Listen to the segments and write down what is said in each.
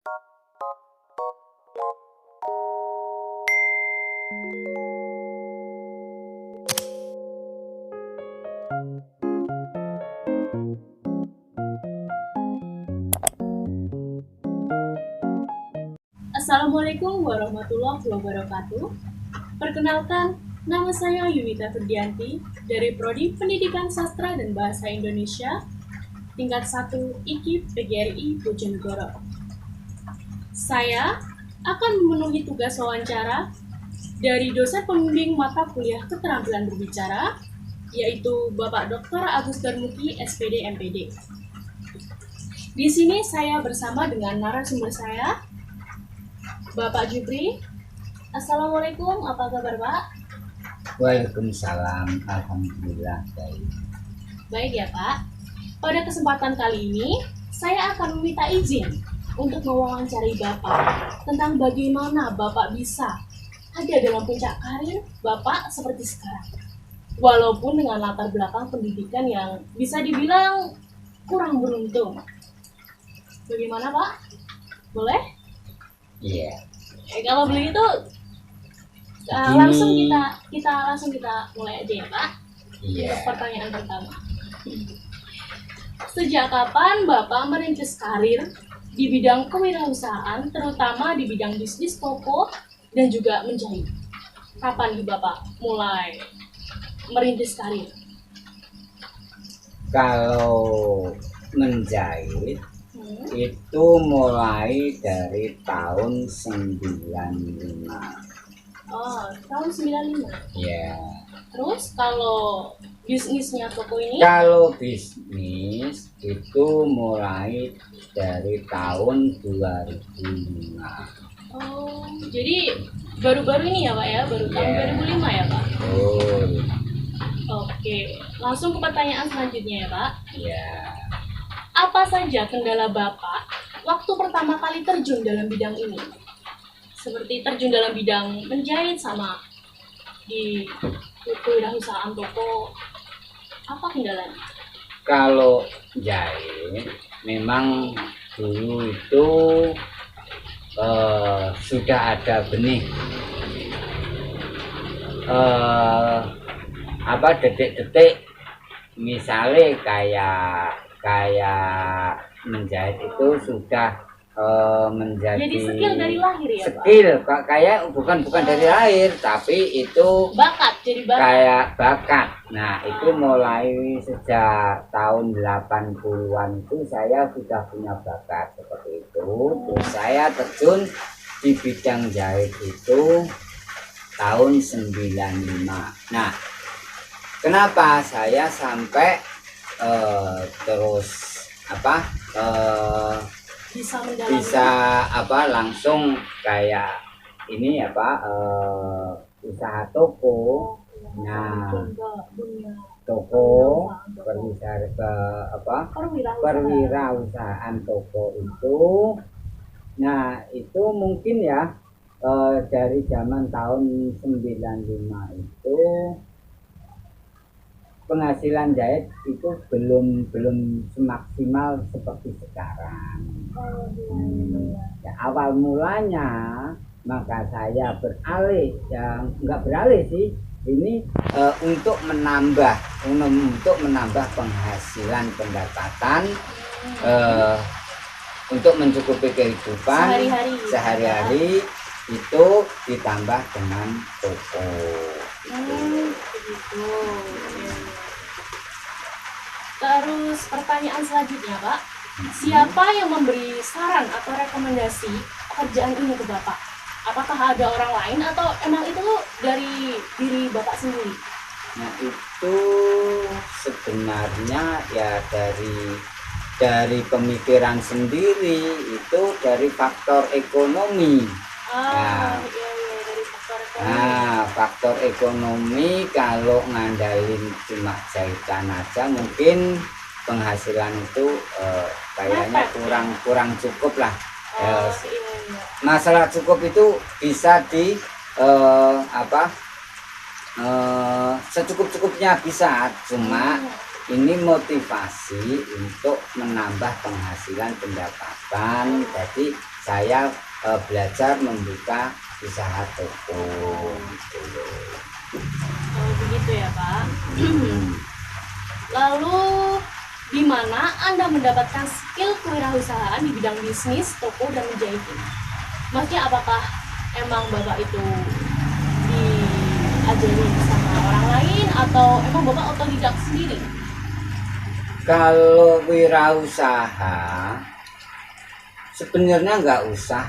Assalamualaikum warahmatullahi wabarakatuh. Perkenalkan, nama saya Yunita Ferdianti dari Prodi Pendidikan Sastra dan Bahasa Indonesia, tingkat 1 IKIP PGRI Bojonegoro. Saya akan memenuhi tugas wawancara dari dosen pembimbing mata kuliah keterampilan berbicara, yaitu Bapak Dr. Agus Darmuki, SPD MPD. Di sini saya bersama dengan narasumber saya, Bapak Jupri. Assalamualaikum, apa kabar Pak? Waalaikumsalam, alhamdulillah baik. Baik ya Pak. Pada kesempatan kali ini, saya akan meminta izin untuk mewawancari Bapak tentang bagaimana Bapak bisa ada dalam puncak karir Bapak seperti sekarang. Walaupun dengan latar belakang pendidikan yang bisa dibilang kurang beruntung. Bagaimana Pak? Boleh? Iya. Kalau begitu langsung kita mulai aja ya Pak. Iya. Untuk pertanyaan pertama. Sejak kapan Bapak merintis karir di bidang kewirausahaan, terutama di bidang bisnis toko dan juga menjahit? Kapan Bapak mulai merintis karir? Kalau menjahit itu mulai dari tahun 95. Oh, tahun 95. Ya. Terus kalau bisnisnya toko ini? Kalau bisnis itu mulai dari tahun 2005. Oh, jadi baru-baru ini ya Pak ya, baru tahun 2005 ya Pak? Oh. Oke, langsung ke pertanyaan selanjutnya ya Pak. Ya. Apa saja kendala Bapak waktu pertama kali terjun dalam bidang ini? Seperti terjun dalam bidang menjahit sama di kewirausahaan toko. Apa kendalanya? Kalau jahit memang dulu itu sudah ada benih detik-detik, misalnya kayak menjahit itu sudah menjadi jadi skill dari lahir ya skill Pak? Kayak bukan dari lahir, tapi itu bakat, jadi bakat. Kayak bakat. Nah itu mulai sejak tahun 80-an itu saya sudah punya bakat seperti itu. Terus saya terjun di bidang jahit itu tahun 95. Nah kenapa saya sampai bisa langsung kayak ini usaha toko. Nah toko perwirausahaan toko itu, nah itu mungkin ya dari zaman tahun 95 itu penghasilan jahit itu belum semaksimal seperti sekarang. Ya, awal mulanya maka saya beralih, ya nggak beralih sih, ini untuk menambah penghasilan pendapatan, untuk mencukupi kehidupan sehari-hari itu ditambah dengan toko. Begitu. Terus pertanyaan selanjutnya Pak, siapa yang memberi saran atau rekomendasi pekerjaan ini ke Bapak? Apakah ada orang lain atau emang itu dari diri Bapak sendiri? Nah itu sebenarnya ya dari pemikiran sendiri, itu dari faktor ekonomi. Faktor ekonomi kalau ngandalin cuma jahitan aja mungkin penghasilan itu kayaknya kurang cukup lah. Masalah cukup itu bisa di secukup-cukupnya bisa, cuma ini motivasi untuk menambah penghasilan pendapatan. Jadi saya belajar membuka usaha toko gitu loh. Oh, begitu ya, Pak. Lalu di mana Anda mendapatkan skill kewirausahaan di bidang bisnis, toko, dan menjahit ini? Maksudnya apakah emang Bapak itu diajari sama orang lain atau emang Bapak otodidak sendiri? Kalau wirausaha sebenarnya nggak usah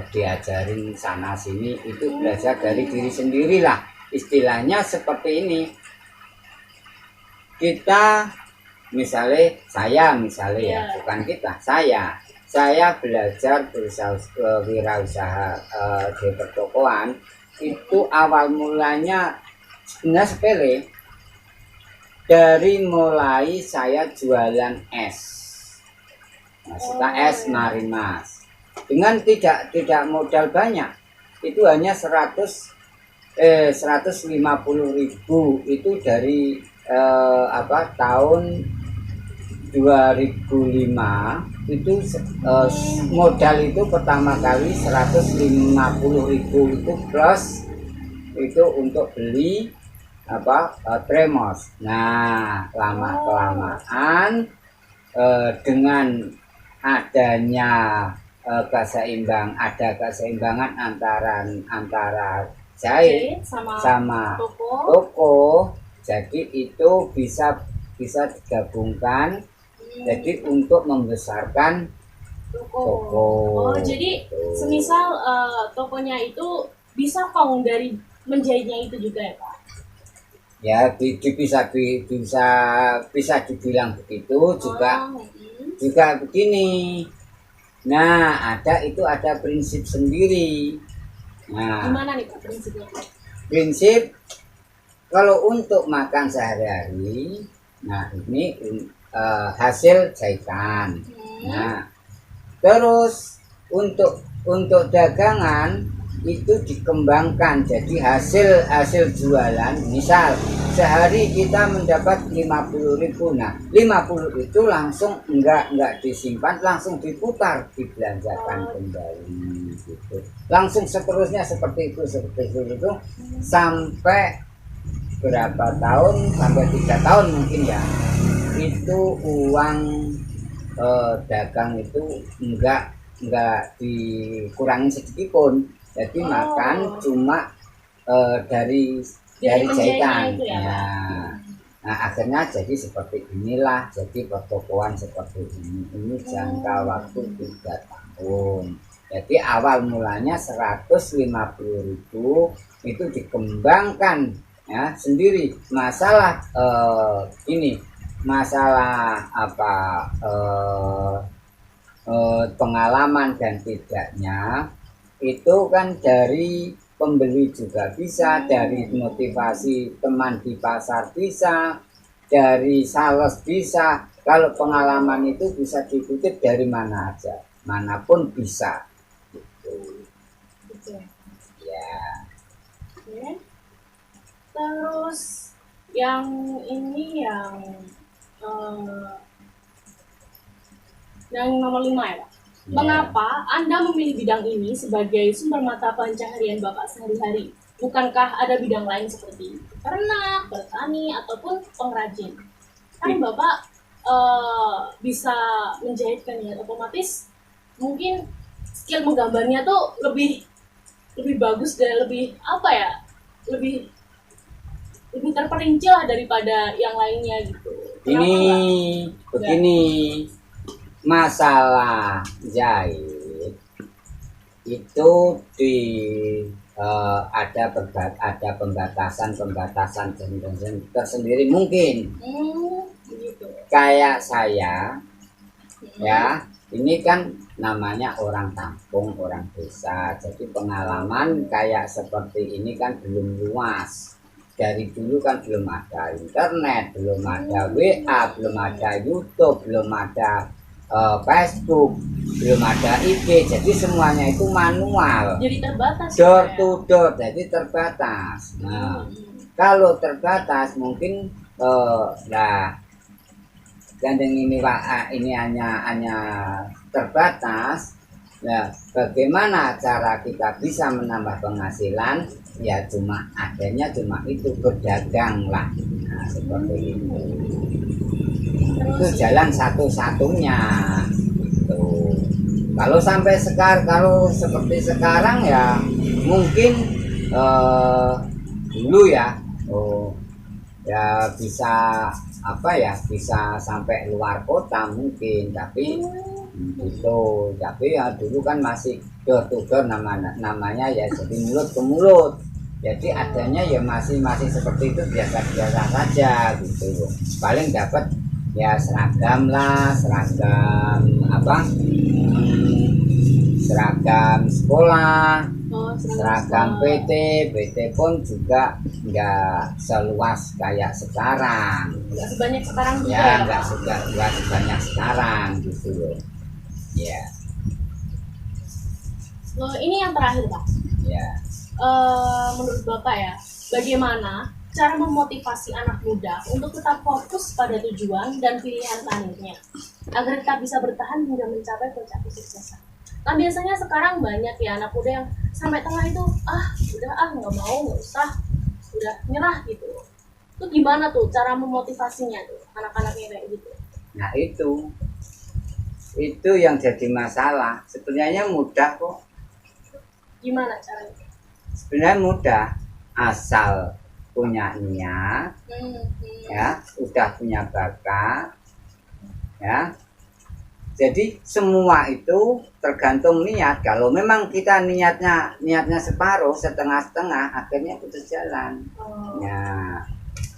diajarin sana sini, itu belajar dari diri sendiri lah. Istilahnya seperti ini, kita misalnya ya, bukan kita, saya belajar wirausaha di pertokoan itu awal mulanya sebenarnya sepele. Dari mulai saya jualan es, maksudnya es Marimas, dengan tidak modal banyak, itu hanya 150.000 itu dari tahun 2005 itu modal itu pertama kali 150.000 itu plus itu untuk beli tremos. Nah, lama kelamaan dengan adanya keseimbangan antara jahit sama toko, jadi itu bisa digabungkan jadi untuk membesarkan toko. Oh, jadi semisal tokonya itu bisa kong dari menjahitnya itu juga ya, Pak? Ya, bisa dibilang begitu juga. Juga begini. Nah, ada prinsip sendiri. Nah, gimana nih Pak prinsipnya? Prinsip kalau untuk makan sehari-hari, nah ini hasil jahitan. Nah, terus untuk dagangan itu dikembangkan jadi hasil jualan. Misal sehari kita mendapat 50.000, nah 50 itu langsung enggak disimpan, langsung diputar, dibelanjakan kembali gitu. Langsung seterusnya seperti itu sampai berapa tahun, sampai 3 tahun mungkin ya, itu uang dagang itu enggak dikurangi sedikit pun. Jadi makan cuma dari jahitan ya. Nah, akhirnya jadi seperti inilah, jadi pertokoan seperti ini jangka waktu 3 tahun. Jadi awal mulanya 150.000 itu dikembangkan ya sendiri. Masalah pengalaman dan tidaknya itu kan dari pembeli juga bisa, dari motivasi teman di pasar bisa, dari sales bisa. Kalau pengalaman itu bisa dikutip dari mana aja, manapun bisa gitu. Ya. Oke. Terus yang ini yang nomor 5 ya Pak. Mengapa Anda memilih bidang ini sebagai sumber mata pencaharian Bapak sehari-hari? Bukankah ada bidang lain seperti ternak, bertani, ataupun pengrajin? Kan Bapak bisa menjahitkan ya, otomatis mungkin skill menggambarnya tuh lebih bagus dan lebih lebih terperinci lah daripada yang lainnya gitu. Ini begini. Masalah jahit itu ada pembatasan tersendiri mungkin. Gitu. Kayak saya ya, ini kan namanya orang kampung, orang desa, jadi pengalaman kayak seperti ini kan belum luas. Dari dulu kan belum ada internet, belum ada WA, belum ada YouTube, belum ada Facebook, belum ada IG, jadi semuanya itu manual. Jadi terbatas. Door to door, jadi terbatas. Nah, kalau terbatas mungkin Nah, gandeng ini Pak, ini hanya terbatas. Nah, bagaimana cara kita bisa menambah penghasilan? Ya cuma adanya cuma itu, berdagang lah. Nah, seperti itu. Itu Terus jalan satu-satunya. Tuh. Kalau sampai sekarang, kalau seperti sekarang ya mungkin eh, dulu ya, ya bisa apa ya, bisa sampai luar kota mungkin, tapi ya dulu kan masih door to door, namanya ya, jadi mulut ke mulut, jadi adanya ya masih seperti itu, biasa-biasa saja gitu loh. Paling dapat ya seragam lah, seragam apa, seragam sekolah, seragam PT pun juga nggak seluas kayak sekarang, nggak sebanyak sekarang juga ya ya nggak Pak? sebanyak sekarang gitu loh. Ya, Ini yang terakhir Pak. ya. Menurut Bapak ya, bagaimana cara memotivasi anak muda untuk tetap fokus pada tujuan dan pilihan karirnya agar tetap bisa bertahan hingga mencapai puncak kesuksesan? Kan biasanya sekarang banyak ya anak muda yang sampai tengah itu udah nggak mau, nggak usah, udah nyerah gitu. Itu gimana tuh cara memotivasinya tuh anak-anaknya kayak gitu? Nah itu yang jadi masalah. Sebenarnya mudah kok, Gimana caranya? sebenarnya mudah, asal punya niat, ya udah punya bakat, ya. Jadi semua itu tergantung niat. Kalau memang kita niatnya separuh, setengah-setengah, akhirnya putus jalan. Ya.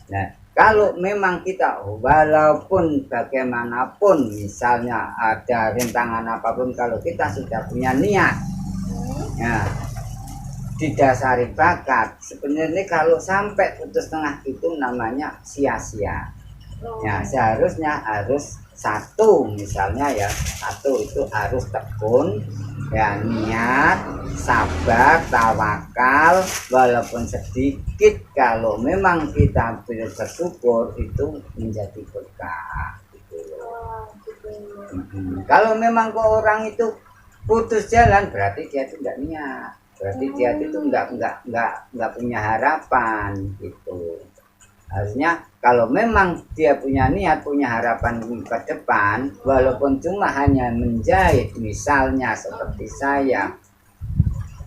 Nah, kalau memang kita walaupun bagaimanapun, misalnya ada rintangan apapun, kalau kita sudah punya niat, ya didasari bakat, sebenarnya kalau sampai putus tengah itu namanya sia-sia. Ya seharusnya harus satu, misalnya ya satu itu harus tekun, ya niat, sabar, tawakal, walaupun sedikit, kalau memang kita bersyukur itu menjadi berkah gitu loh. Kalau memang ke orang itu putus jalan, berarti dia itu enggak niat, berarti dia itu enggak punya harapan gitu. Harusnya kalau memang dia punya niat, punya harapan ke depan, walaupun cuma hanya menjahit, misalnya seperti saya,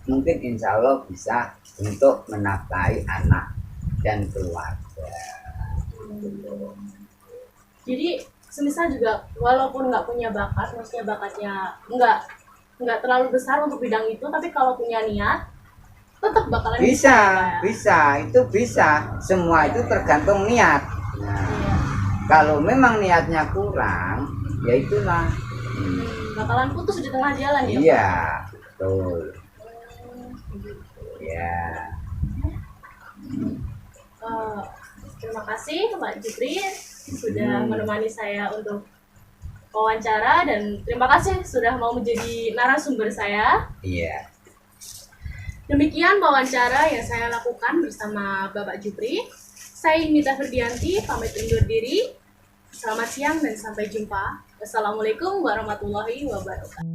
mungkin insya Allah bisa untuk menafkahi anak dan keluarga. Jadi semisal juga walaupun nggak punya bakat, maksudnya bakatnya nggak terlalu besar untuk bidang itu, tapi kalau punya niat tetap bakalan Bisa, ya. bisa, itu bisa. Semua itu tergantung niat. Nah, kalau memang niatnya kurang, ya itulah. Bakalan putus di tengah jalan ya. Iya, betul. Ya. Terima kasih Pak Jupri sudah menemani saya untuk wawancara, dan terima kasih sudah mau menjadi narasumber saya. Iya. Demikian wawancara yang saya lakukan bersama Bapak Jupri. Saya Yunita Ferdianti, pamit undur diri. Selamat siang dan sampai jumpa. Wassalamualaikum warahmatullahi wabarakatuh.